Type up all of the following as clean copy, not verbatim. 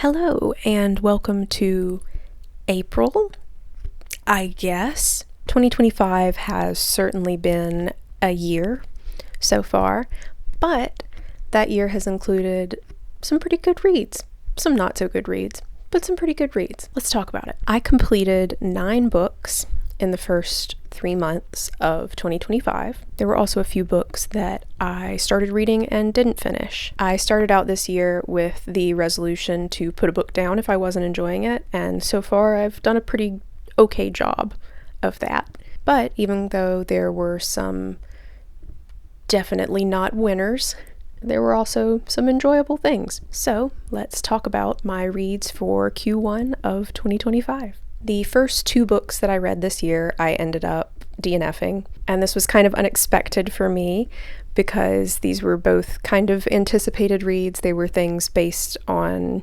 Hello, and welcome to April, I guess. 2025 has certainly been a year so far, but that year has included some pretty good reads, some not so good reads, but some pretty good reads. Let's talk about it. I completed 9 books in the first 3 months of 2025. There were also a few books that I started reading and didn't finish. I started out this year with the resolution to put a book down if I wasn't enjoying it, and so far I've done a pretty okay job of that. But even though there were some definitely not winners, there were also some enjoyable things. So let's talk about my reads for Q1 of 2025. The first 2 books that I read this year, I ended up DNFing, and this was kind of unexpected for me because these were both kind of anticipated reads. They were things based on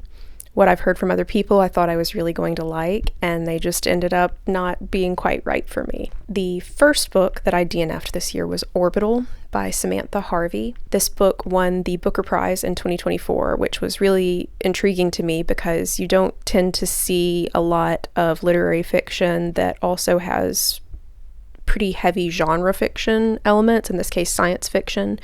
what I've heard from other people I thought I was really going to like, and they just ended up not being quite right for me. The first book that I DNF'd this year was Orbital by Samantha Harvey. This book won the Booker Prize in 2024, which was really intriguing to me because you don't tend to see a lot of literary fiction that also has pretty heavy genre fiction elements, in this case science fiction,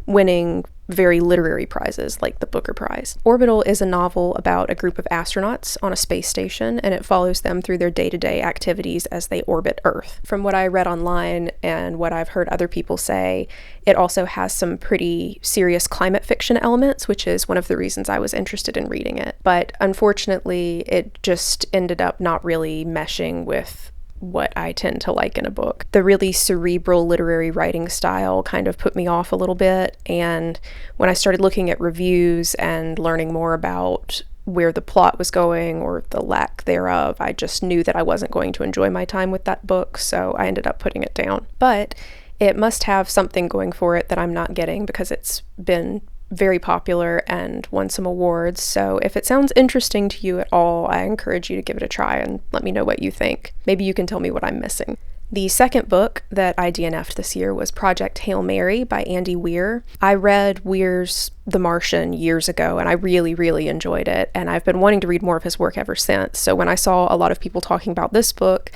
winning very literary prizes like the Booker Prize. Orbital is a novel about a group of astronauts on a space station, and it follows them through their day-to-day activities as they orbit Earth. From what I read online and what I've heard other people say, it also has some pretty serious climate fiction elements, which is one of the reasons I was interested in reading it. But unfortunately, it just ended up not really meshing with what I tend to like in a book. The really cerebral literary writing style kind of put me off a little bit, and when I started looking at reviews and learning more about where the plot was going or the lack thereof, I just knew that I wasn't going to enjoy my time with that book, so I ended up putting it down. But it must have something going for it that I'm not getting because it's been very popular and won some awards. So if it sounds interesting to you at all, I encourage you to give it a try and let me know what you think. Maybe you can tell me what I'm missing. The second book that I DNF'd this year was Project Hail Mary by Andy Weir. I read Weir's The Martian years ago, and I really, really enjoyed it, and I've been wanting to read more of his work ever since. So when I saw a lot of people talking about this book,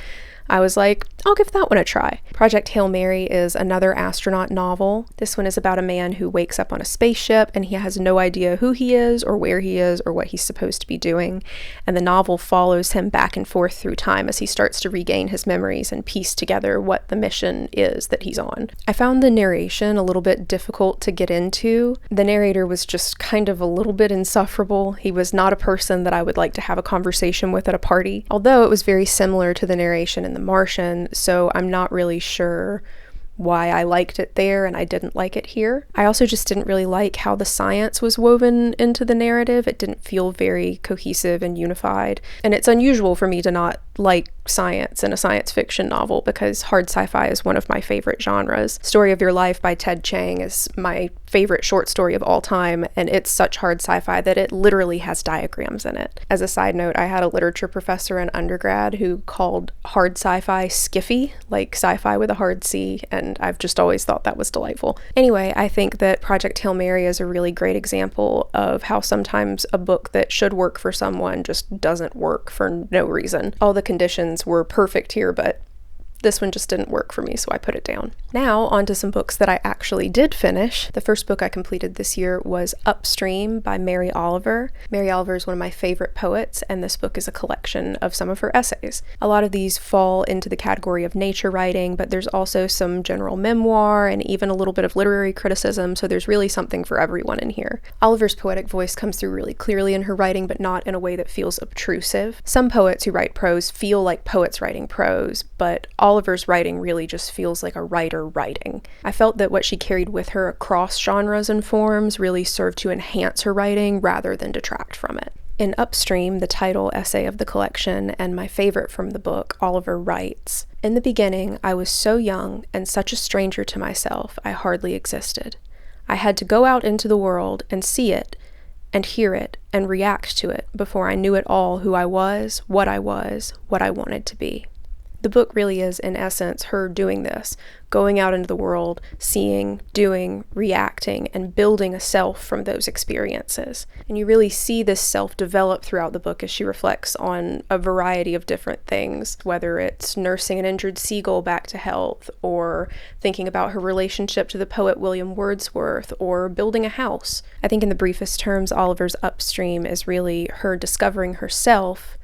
I was like, I'll give that one a try. Project Hail Mary is another astronaut novel. This one is about a man who wakes up on a spaceship and he has no idea who he is or where he is or what he's supposed to be doing. And the novel follows him back and forth through time as he starts to regain his memories and piece together what the mission is that he's on. I found the narration a little bit difficult to get into. The narrator was just kind of a little bit insufferable. He was not a person that I would like to have a conversation with at a party, although it was very similar to the narration in The Martian, so I'm not really sure why I liked it there and I didn't like it here. I also just didn't really like how the science was woven into the narrative. It didn't feel very cohesive and unified, and it's unusual for me to not like science in a science fiction novel because hard sci-fi is one of my favorite genres. Story of Your Life by Ted Chiang is my favorite short story of all time, and it's such hard sci-fi that it literally has diagrams in it. As a side note, I had a literature professor in undergrad who called hard sci-fi skiffy, like sci-fi with a hard C, and I've just always thought that was delightful. Anyway, I think that Project Hail Mary is a really great example of how sometimes a book that should work for someone just doesn't work for no reason. All the conditions were perfect here, but this one just didn't work for me, so I put it down. Now, on to some books that I actually did finish. The first book I completed this year was Upstream by Mary Oliver. Mary Oliver is one of my favorite poets, and this book is a collection of some of her essays. A lot of these fall into the category of nature writing, but there's also some general memoir and even a little bit of literary criticism, so there's really something for everyone in here. Oliver's poetic voice comes through really clearly in her writing, but not in a way that feels obtrusive. Some poets who write prose feel like poets writing prose, but Oliver's writing really just feels like a writer writing. I felt that what she carried with her across genres and forms really served to enhance her writing rather than detract from it. In Upstream, the title essay of the collection, and my favorite from the book, Oliver writes, "In the beginning, I was so young and such a stranger to myself, I hardly existed. I had to go out into the world and see it, and hear it, and react to it before I knew at all who I was, what I wanted to be." The The book really is, in essence, her doing this, going out into the world, seeing, doing, reacting, and building a self from those experiences. And you really see this self develop throughout the book as she reflects on a variety of different things, whether it's nursing an injured seagull back to health, or thinking about her relationship to the poet William Wordsworth, or building a house. I think in the briefest terms, Oliver's Upstream is really her discovering herself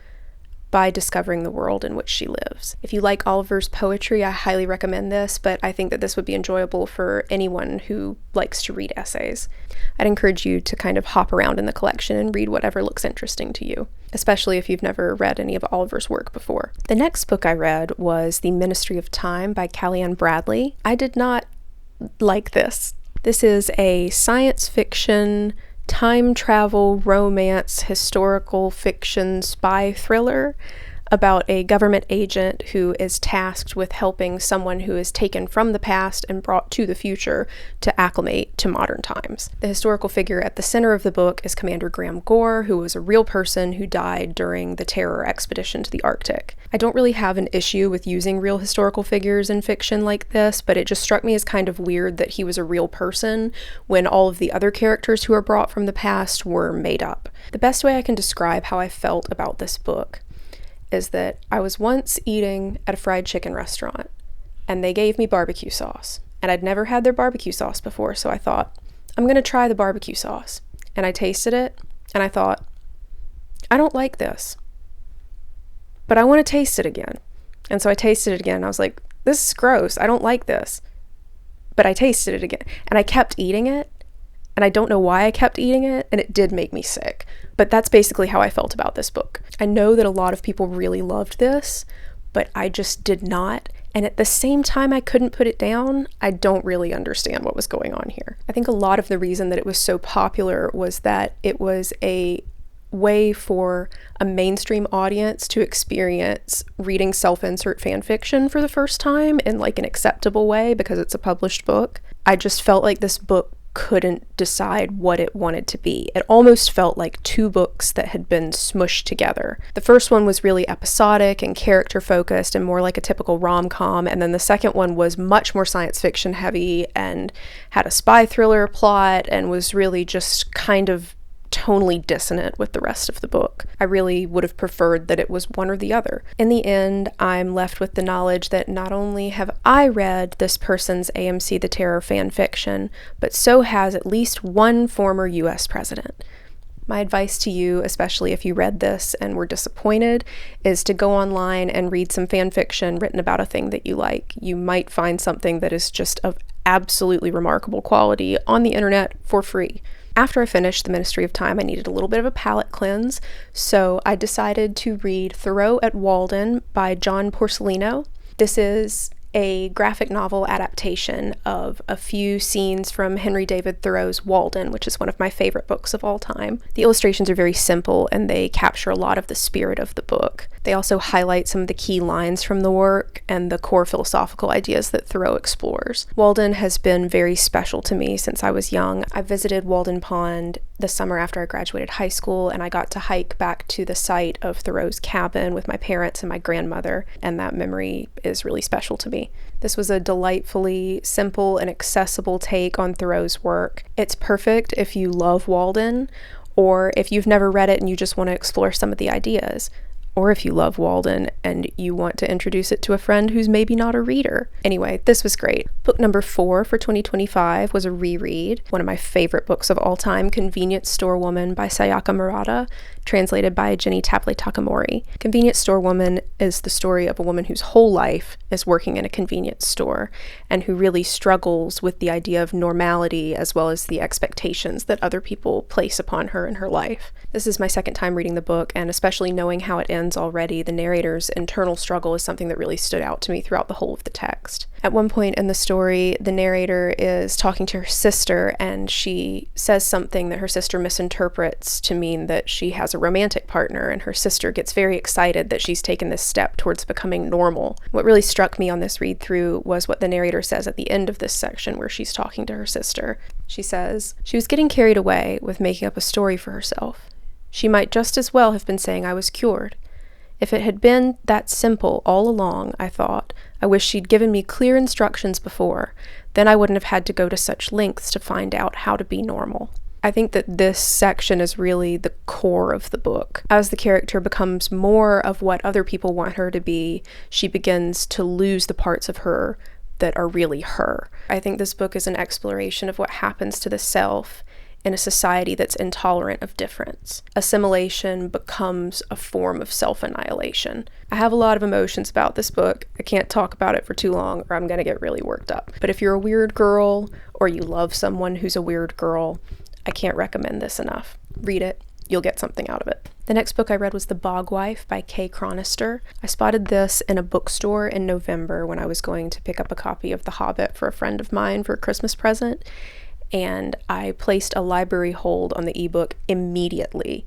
by discovering the world in which she lives. If you like Oliver's poetry, I highly recommend this, but I think that this would be enjoyable for anyone who likes to read essays. I'd encourage you to kind of hop around in the collection and read whatever looks interesting to you, especially if you've never read any of Oliver's work before. The next book I read was The Ministry of Time by Kaliane Bradley. I did not like this. This is a science fiction, time travel, romance, historical fiction, spy thriller about a government agent who is tasked with helping someone who is taken from the past and brought to the future to acclimate to modern times. The historical figure at the center of the book is Commander Graham Gore, who was a real person who died during the Terror expedition to the Arctic. I don't really have an issue with using real historical figures in fiction like this, but it just struck me as kind of weird that he was a real person when all of the other characters who are brought from the past were made up. The best way I can describe how I felt about this book is that I was once eating at a fried chicken restaurant and they gave me barbecue sauce, and I'd never had their barbecue sauce before, so I thought, I'm gonna try the barbecue sauce. And I tasted it and I thought, I don't like this, but I want to taste it again. And so I tasted it again and I was like, this is gross, I don't like this, but I tasted it again and I kept eating it. And I don't know why I kept eating it, and it did make me sick. But that's basically how I felt about this book. I know that a lot of people really loved this, but I just did not. And at the same time I couldn't put it down, I don't really understand what was going on here. I think a lot of the reason that it was so popular was that it was a way for a mainstream audience to experience reading self-insert fan fiction for the first time in like an acceptable way because it's a published book. I just felt like this book couldn't decide what it wanted to be. It almost felt like two books that had been smushed together. The first one was really episodic and character focused and more like a typical rom-com, and then the second one was much more science fiction heavy and had a spy thriller plot and was really just kind of tonally dissonant with the rest of the book. I really would have preferred that it was one or the other. In the end, I'm left with the knowledge that not only have I read this person's AMC the Terror fan fiction, but so has at least one former US president. My advice to you, especially if you read this and were disappointed, is to go online and read some fan fiction written about a thing that you like. You might find something that is just of absolutely remarkable quality on the internet for free. After I finished The Ministry of Time, I needed a little bit of a palate cleanse, so I decided to read Thoreau at Walden by John Porcellino. This is a graphic novel adaptation of a few scenes from Henry David Thoreau's Walden, which is one of my favorite books of all time. The illustrations are very simple and they capture a lot of the spirit of the book. They also highlight some of the key lines from the work and the core philosophical ideas that Thoreau explores. Walden has been very special to me since I was young. I visited Walden Pond the summer after I graduated high school, and I got to hike back to the site of Thoreau's cabin with my parents and my grandmother, and that memory is really special to me. This was a delightfully simple and accessible take on Thoreau's work. It's perfect if you love Walden, or if you've never read it and you just want to explore some of the ideas. Or if you love Walden and you want to introduce it to a friend who's maybe not a reader. Anyway, this was great. Book number 4 for 2025 was a reread. One of my favorite books of all time, Convenience Store Woman by Sayaka Murata, translated by Ginny Takemori. Convenience Store Woman is the story of a woman whose whole life is working in a convenience store and who really struggles with the idea of normality as well as the expectations that other people place upon her in her life. This is my second time reading the book, and especially knowing how it ends already, the narrator's internal struggle is something that really stood out to me throughout the whole of the text. At one point in the story, the narrator is talking to her sister, and she says something that her sister misinterprets to mean that she has a romantic partner, and her sister gets very excited that she's taken this step towards becoming normal. What really struck me on this read through was what the narrator says at the end of this section where she's talking to her sister. She says, "She was getting carried away with making up a story for herself. She might just as well have been saying I was cured. If it had been that simple all along, I thought, I wish she'd given me clear instructions before. Then I wouldn't have had to go to such lengths to find out how to be normal. I think that this section is really the core of the book. As the character becomes more of what other people want her to be, she begins to lose the parts of her that are really her. I think this book is an exploration of what happens to the self in a society that's intolerant of difference. Assimilation becomes a form of self-annihilation. I have a lot of emotions about this book. I can't talk about it for too long or I'm gonna get really worked up. But if you're a weird girl or you love someone who's a weird girl, I can't recommend this enough. Read it. You'll get something out of it. The next book I read was The Bog Wife by chronister. I spotted this in a bookstore in November when I was going to pick up a copy of The Hobbit for a friend of mine for a Christmas present, and I placed a library hold on the ebook immediately.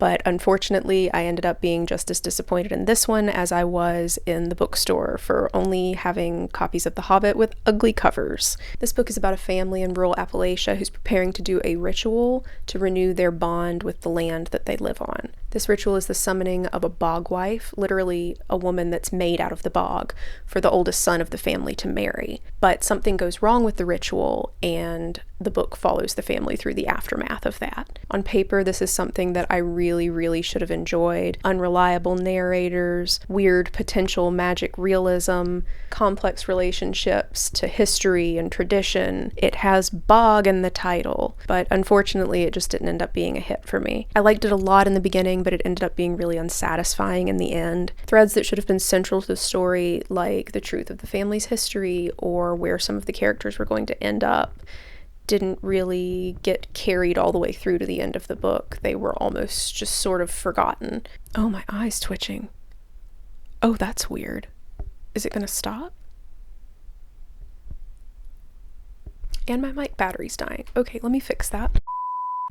But unfortunately, I ended up being just as disappointed in this one as I was in the bookstore for only having copies of The Hobbit with ugly covers. This book is about a family in rural Appalachia who's preparing to do a ritual to renew their bond with the land that they live on. This ritual is the summoning of a bog wife, literally a woman that's made out of the bog, for the oldest son of the family to marry. But something goes wrong with the ritual, and the book follows the family through the aftermath of that. On paper, this is something that I really should have enjoyed. Unreliable narrators, weird potential magic realism, complex relationships to history and tradition. It has bog in the title, but unfortunately it just didn't end up being a hit for me. I liked it a lot in the beginning, but it ended up being really unsatisfying in the end. Threads that should have been central to the story, like the truth of the family's history or where some of the characters were going to end up, didn't really get carried all the way through to the end of the book. They were almost just sort of forgotten. Oh, my eye's twitching. Oh, that's weird. Is it gonna stop? And my mic battery's dying. Okay, let me fix that.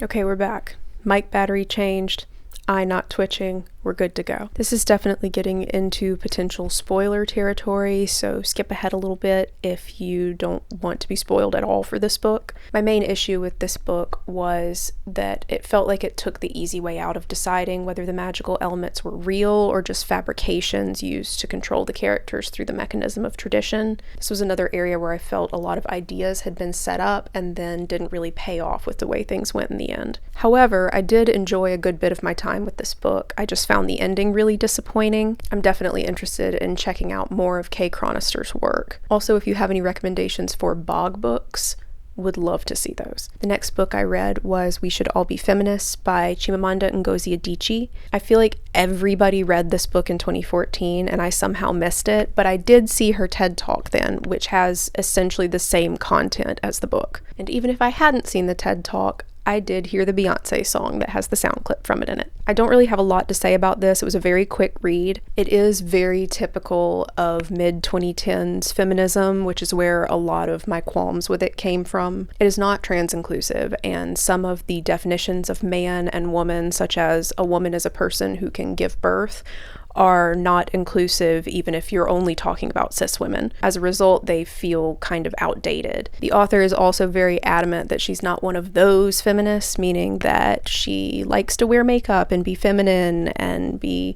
Okay, we're back. Mic battery changed. Eye not twitching. We're good to go. This is definitely getting into potential spoiler territory, so skip ahead a little bit if you don't want to be spoiled at all for this book. My main issue with this book was that it felt like it took the easy way out of deciding whether the magical elements were real or just fabrications used to control the characters through the mechanism of tradition. This was another area where I felt a lot of ideas had been set up and then didn't really pay off with the way things went in the end. However, I did enjoy a good bit of my time with this book. I just found the ending really disappointing. I'm definitely interested in checking out more of chronister's work. Also, if you have any recommendations for bog books, would love to see those. The next book I read was We Should All Be Feminists by Chimamanda Ngozi Adichie. I feel like everybody read this book in 2014 and I somehow missed it, but I did see her TED Talk then, which has essentially the same content as the book. And even if I hadn't seen the TED Talk, I did hear the Beyonce song that has the sound clip from it in it. I don't really have a lot to say about this. It was a very quick read. It is very typical of mid-2010s feminism, which is where a lot of my qualms with it came from. It is not trans-inclusive, and some of the definitions of man and woman, such as a woman is a person who can give birth, are not inclusive even if you're only talking about cis women. As a result, they feel kind of outdated. The author is also very adamant that she's not one of those feminists, meaning that she likes to wear makeup and be feminine and be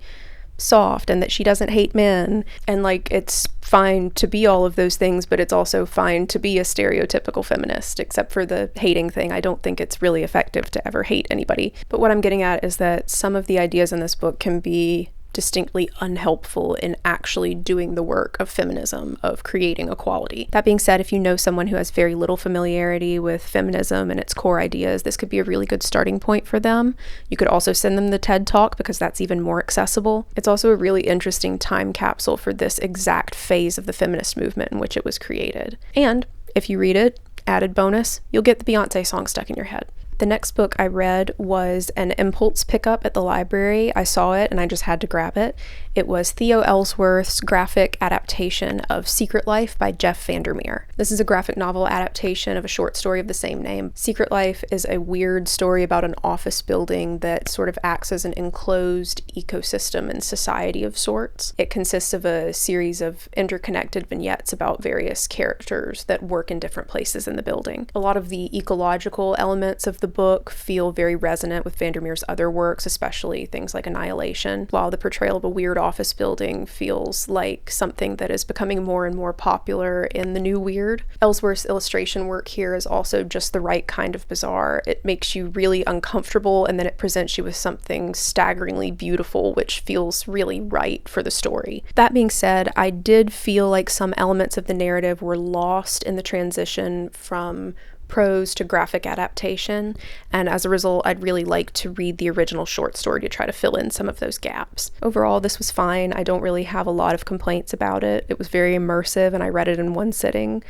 soft and that she doesn't hate men, and like it's fine to be all of those things, but it's also fine to be a stereotypical feminist, except for the hating thing. I don't think it's really effective to ever hate anybody. But what I'm getting at is that some of the ideas in this book can be distinctly unhelpful in actually doing the work of feminism, of creating equality. That being said, if you know someone who has very little familiarity with feminism and its core ideas, this could be a really good starting point for them. You could also send them the TED Talk because that's even more accessible. It's also a really interesting time capsule for this exact phase of the feminist movement in which it was created. And if you read it, added bonus, you'll get the Beyonce song stuck in your head. The next book I read was an impulse pickup at the library. I saw it and I just had to grab it. It was Theo Ellsworth's graphic adaptation of Secret Life by Jeff Vandermeer. This is a graphic novel adaptation of a short story of the same name. Secret Life is a weird story about an office building that sort of acts as an enclosed ecosystem and society of sorts. It consists of a series of interconnected vignettes about various characters that work in different places in the building. A lot of the ecological elements of the book feel very resonant with Vandermeer's other works, especially things like Annihilation, while the portrayal of a weird office building feels like something that is becoming more and more popular in the new weird. Ellsworth's illustration work here is also just the right kind of bizarre. It makes you really uncomfortable, and then it presents you with something staggeringly beautiful, which feels really right for the story. That being said, I did feel like some elements of the narrative were lost in the transition from prose to graphic adaptation, and as a result, I'd really like to read the original short story to try to fill in some of those gaps. Overall, this was fine. I don't really have a lot of complaints about it. It was very immersive, and I read it in one sitting.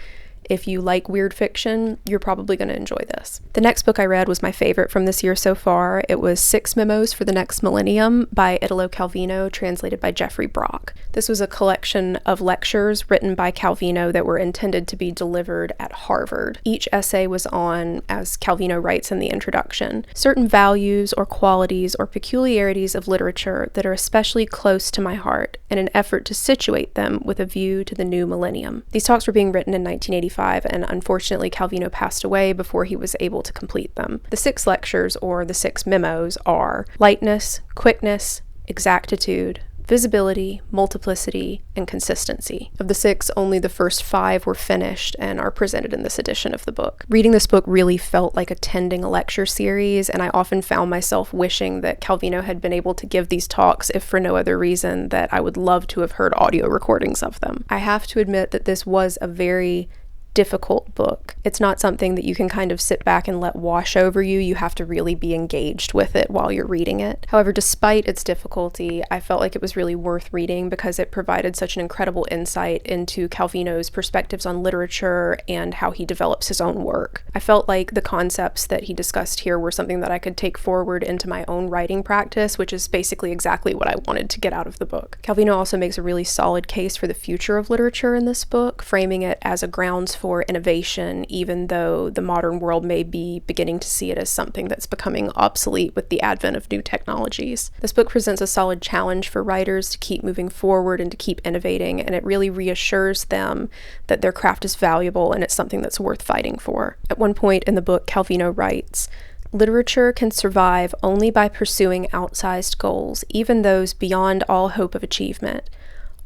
If you like weird fiction, you're probably going to enjoy this. The next book I read was my favorite from this year so far. It was 6 Memos for the Next Millennium by Italo Calvino, translated by Geoffrey Brock. This was a collection of lectures written by Calvino that were intended to be delivered at Harvard. Each essay was on, as Calvino writes in the introduction, certain values or qualities or peculiarities of literature that are especially close to my heart, in an effort to situate them with a view to the new millennium. These talks were being written in 1985, and unfortunately Calvino passed away before he was able to complete them. The 6 lectures, or the 6 memos, are lightness, quickness, exactitude, visibility, multiplicity, and consistency. Of the 6, only the first 5 were finished and are presented in this edition of the book. Reading this book really felt like attending a lecture series, and I often found myself wishing that Calvino had been able to give these talks, if for no other reason that I would love to have heard audio recordings of them. I have to admit that this was a very difficult book. It's not something that you can kind of sit back and let wash over you. You have to really be engaged with it while you're reading it. However, despite its difficulty, I felt like it was really worth reading because it provided such an incredible insight into Calvino's perspectives on literature and how he develops his own work. I felt like the concepts that he discussed here were something that I could take forward into my own writing practice, which is basically exactly what I wanted to get out of the book. Calvino also makes a really solid case for the future of literature in this book, framing it as a grounds for innovation, even though the modern world may be beginning to see it as something that's becoming obsolete with the advent of new technologies. This book presents a solid challenge for writers to keep moving forward and to keep innovating, and it really reassures them that their craft is valuable and it's something that's worth fighting for. At one point in the book, Calvino writes, "Literature can survive only by pursuing outsized goals, even those beyond all hope of achievement.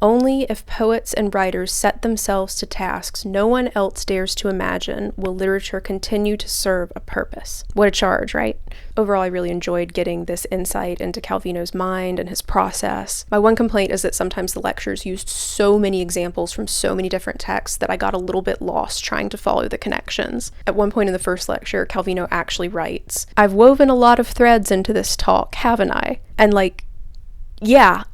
Only if poets and writers set themselves to tasks no one else dares to imagine will literature continue to serve a purpose." What a charge, right? Overall, I really enjoyed getting this insight into Calvino's mind and his process. My one complaint is that sometimes the lectures used so many examples from so many different texts that I got a little bit lost trying to follow the connections. At one point in the first lecture, Calvino actually writes, "I've woven a lot of threads into this talk, haven't I?" And yeah.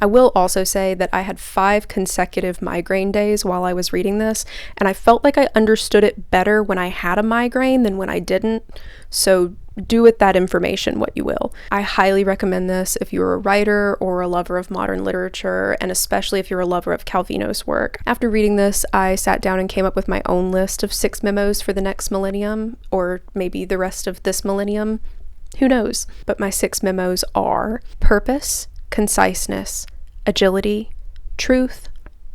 I will also say that I had 5 consecutive migraine days while I was reading this, and I felt like I understood it better when I had a migraine than when I didn't, so do with that information what you will. I highly recommend this if you're a writer or a lover of modern literature, and especially if you're a lover of Calvino's work. After reading this, I sat down and came up with my own list of 6 memos for the next millennium, or maybe the rest of this millennium. Who knows? But my 6 memos are purpose, conciseness, agility, truth,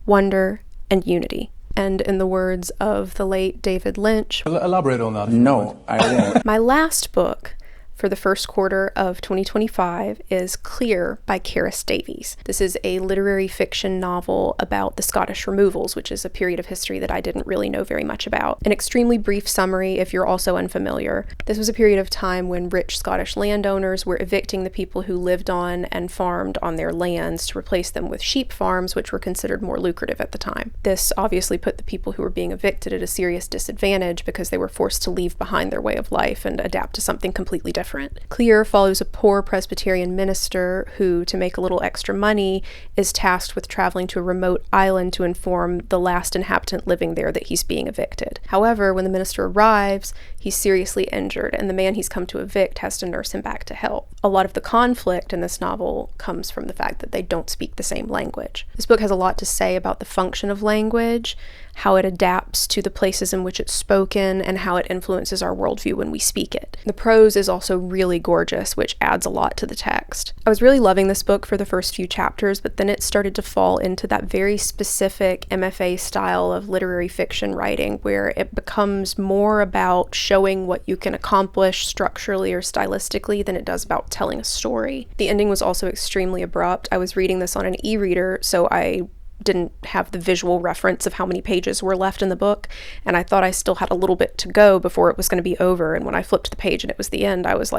wonder, and unity. And in the words of the late David Lynch, elaborate on that. No, I won't. My last book for the first quarter of 2025 is Clear by Carys Davies. This is a literary fiction novel about the Scottish removals, which is a period of history that I didn't really know very much about. An extremely brief summary if you're also unfamiliar. This was a period of time when rich Scottish landowners were evicting the people who lived on and farmed on their lands to replace them with sheep farms, which were considered more lucrative at the time. This obviously put the people who were being evicted at a serious disadvantage because they were forced to leave behind their way of life and adapt to something completely different. Clear follows a poor Presbyterian minister who, to make a little extra money, is tasked with traveling to a remote island to inform the last inhabitant living there that he's being evicted. However, when the minister arrives, he's seriously injured, and the man he's come to evict has to nurse him back to health. A lot of the conflict in this novel comes from the fact that they don't speak the same language. This book has a lot to say about the function of language, how it adapts to the places in which it's spoken, and how it influences our worldview when we speak it. The prose is also really gorgeous, which adds a lot to the text. I was really loving this book for the first few chapters, but then it started to fall into that very specific MFA style of literary fiction writing where it becomes more about showing showing what you can accomplish structurally or stylistically than it does about telling a story. The ending was also extremely abrupt. I was reading this on an e-reader, so I didn't have the visual reference of how many pages were left in the book, and I thought I still had a little bit to go before it was going to be over, and when I flipped the page and it was the end, I was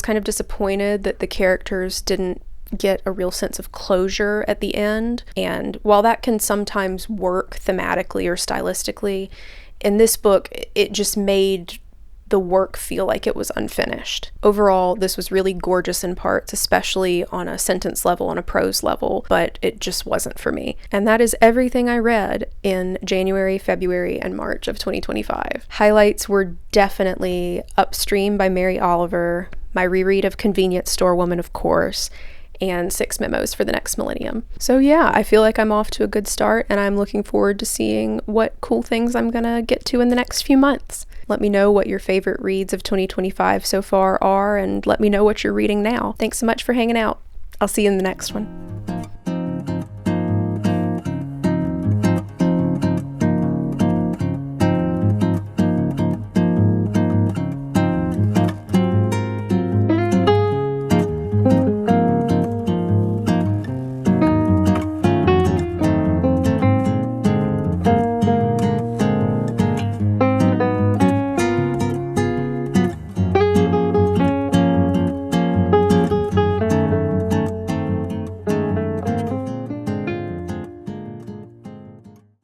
kind of disappointed that the characters didn't get a real sense of closure at the end, and while that can sometimes work thematically or stylistically, in this book it just made the work feel like it was unfinished. Overall, this was really gorgeous in parts, especially on a sentence level, on a prose level, but it just wasn't for me. And that is everything I read in January, February, and March of 2025. Highlights were definitely Upstream by Mary Oliver, my reread of Convenience Store Woman, of course, and 6 Memos for the Next Millennium. So yeah, I feel like I'm off to a good start, and I'm looking forward to seeing what cool things I'm gonna get to in the next few months. Let me know what your favorite reads of 2025 so far are, and let me know what you're reading now. Thanks so much for hanging out. I'll see you in the next one.